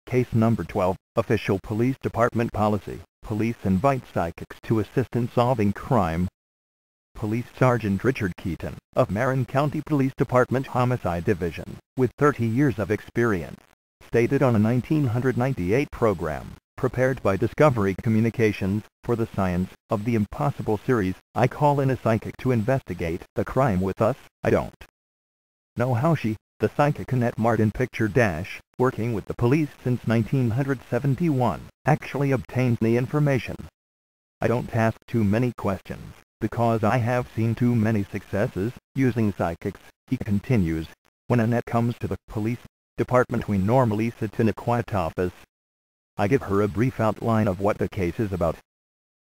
Case number 12, Official Police Department Policy. Police invite psychics to assist in solving crime. Police Sergeant Richard Keaton, of Marin County Police Department Homicide Division, with 30 years of experience, stated on a 1998 program, prepared by Discovery Communications, for the Science of the Impossible series, I call in a psychic to investigate the crime with us. I don't know how she, the psychic Annette Martin working with the police since 1971, actually obtained the information. I don't ask too many questions, because I have seen too many successes using psychics, he continues. When Annette comes to the police department, we normally sit in a quiet office. I give her a brief outline of what the case is about.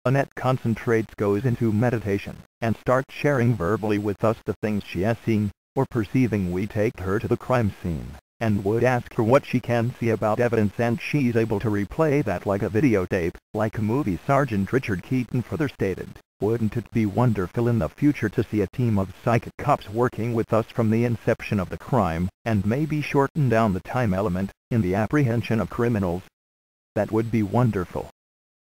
Annette concentrates, goes into meditation, and starts sharing verbally with us the things she has seen or perceiving. We take her to the crime scene, and would ask her what she can see about evidence, and she's able to replay that like a videotape, like a movie. Sergeant Richard Keaton further stated, "Wouldn't it be wonderful in the future to see a team of psychic cops working with us from the inception of the crime, and maybe shorten down the time element in the apprehension of criminals? That would be wonderful."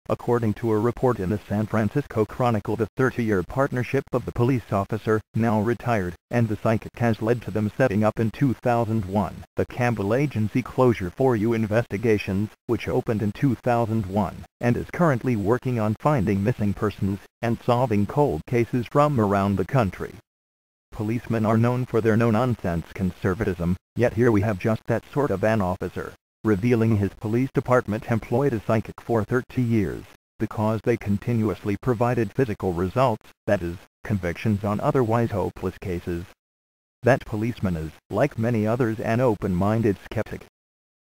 According to a report in the San Francisco Chronicle, the 30-year partnership of the police officer, now retired, and the psychic has led to them setting up in 2001 the Campbell Agency Closure for You Investigations, which opened in 2001, and is currently working on finding missing persons and solving cold cases from around the country. Policemen are known for their no-nonsense conservatism, yet here we have just that sort of an officer, revealing his police department employed a psychic for 30 years, because they continuously provided physical results, that is, convictions on otherwise hopeless cases. That policeman is, like many others, an open-minded skeptic.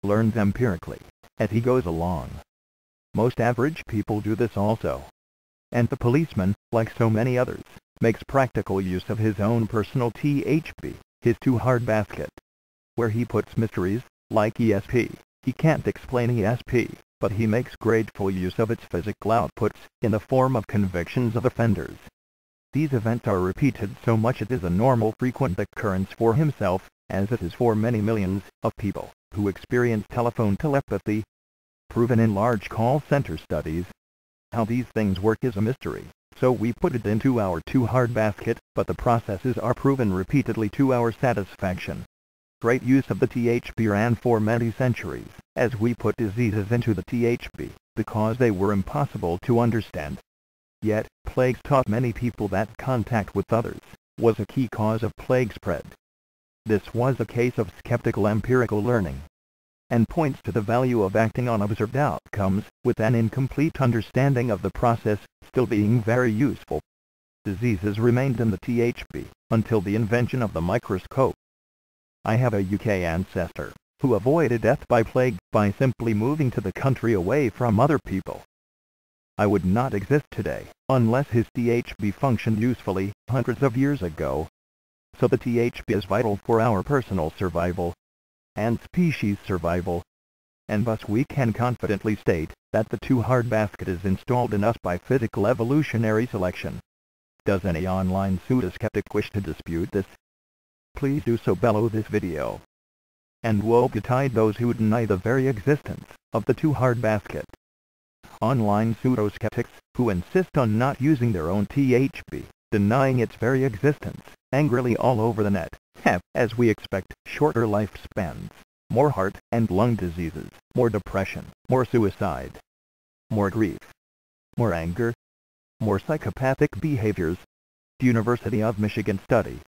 Learns empirically, as he goes along. Most average people do this also. And the policeman, like so many others, makes practical use of his own personal THB, his too-hard basket, where he puts mysteries, like ESP. He can't explain ESP, but he makes grateful use of its physical outputs in the form of convictions of offenders. These events are repeated so much it is a normal, frequent occurrence for himself, as it is for many millions of people who experience telephone telepathy. Proven in large call center studies. How these things work is a mystery, so we put it into our too-hard basket, but the processes are proven repeatedly to our satisfaction. Great use of the THB ran for many centuries, as we put diseases into the THB, because they were impossible to understand. Yet, plagues taught many people that contact with others was a key cause of plague spread. This was a case of skeptical empirical learning, and points to the value of acting on observed outcomes, with an incomplete understanding of the process still being very useful. Diseases remained in the THB until the invention of the microscope. I have a UK ancestor who avoided death by plague by simply moving to the country away from other people. I would not exist today unless his THB functioned usefully hundreds of years ago. So the THB is vital for our personal survival and species survival, and thus we can confidently state that the too-hard basket is installed in us by physical evolutionary selection. Does any online pseudoskeptic wish to dispute this? Please do so below this video. And woe betide those who deny the very existence of the too-hard basket. Online pseudoskeptics, who insist on not using their own THB, denying its very existence, angrily all over the net, have, as we expect, shorter lifespans, more heart and lung diseases, more depression, more suicide, more grief, more anger, more psychopathic behaviors. University of Michigan study.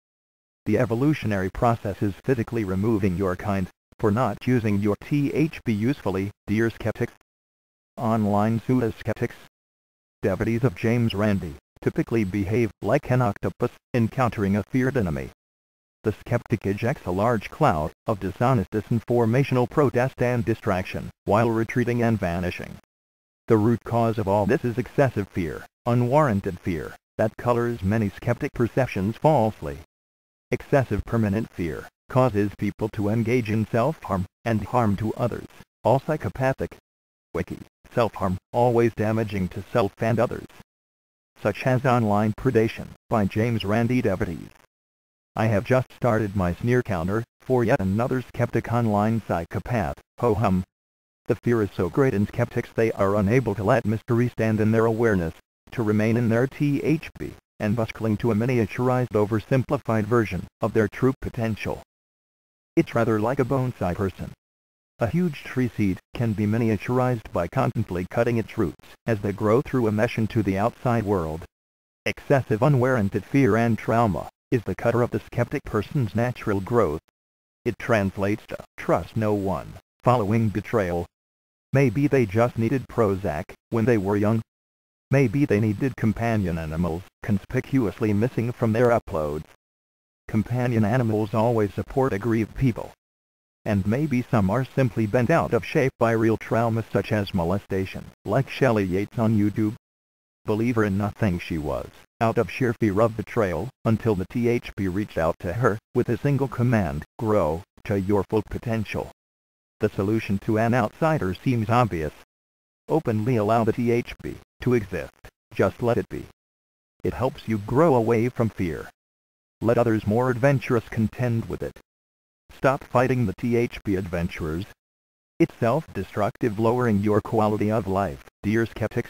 The evolutionary process is physically removing your kind for not using your THB usefully, dear skeptics. Online pseudoskeptics. Devotees of James Randi typically behave like an octopus encountering a feared enemy. The skeptic ejects a large cloud of dishonest disinformational protest and distraction while retreating and vanishing. The root cause of all this is excessive fear, unwarranted fear, that colors many skeptic perceptions falsely. Excessive permanent fear causes people to engage in self-harm and harm to others, all psychopathic. Wiki, self-harm, always damaging to self and others. Such as online predation by James Randi devotees. I have just started my sneer counter for yet another skeptic online psychopath, ho hum. The fear is so great in skeptics they are unable to let mystery stand in their awareness, to remain in their THP, and thus cling to a miniaturized oversimplified version of their true potential. It's rather like a bonsai person. A huge tree seed can be miniaturized by constantly cutting its roots as they grow through a mesh into the outside world. Excessive unwarranted fear and trauma is the cutter of the skeptic person's natural growth. It translates to trust no one, following betrayal. Maybe they just needed Prozac when they were young. Maybe they needed companion animals, conspicuously missing from their uploads. Companion animals always support aggrieved people. And maybe some are simply bent out of shape by real trauma such as molestation, like Shelley Yates on YouTube. Believe her in nothing, she was out of sheer fear of betrayal, until the THP reached out to her with a single command: grow to your full potential. The solution to an outsider seems obvious. Openly allow the THP to exist. Just let it be. It helps you grow away from fear. Let others more adventurous contend with it. Stop fighting the THP adventurers. It's self-destructive, lowering your quality of life. Dear skeptics,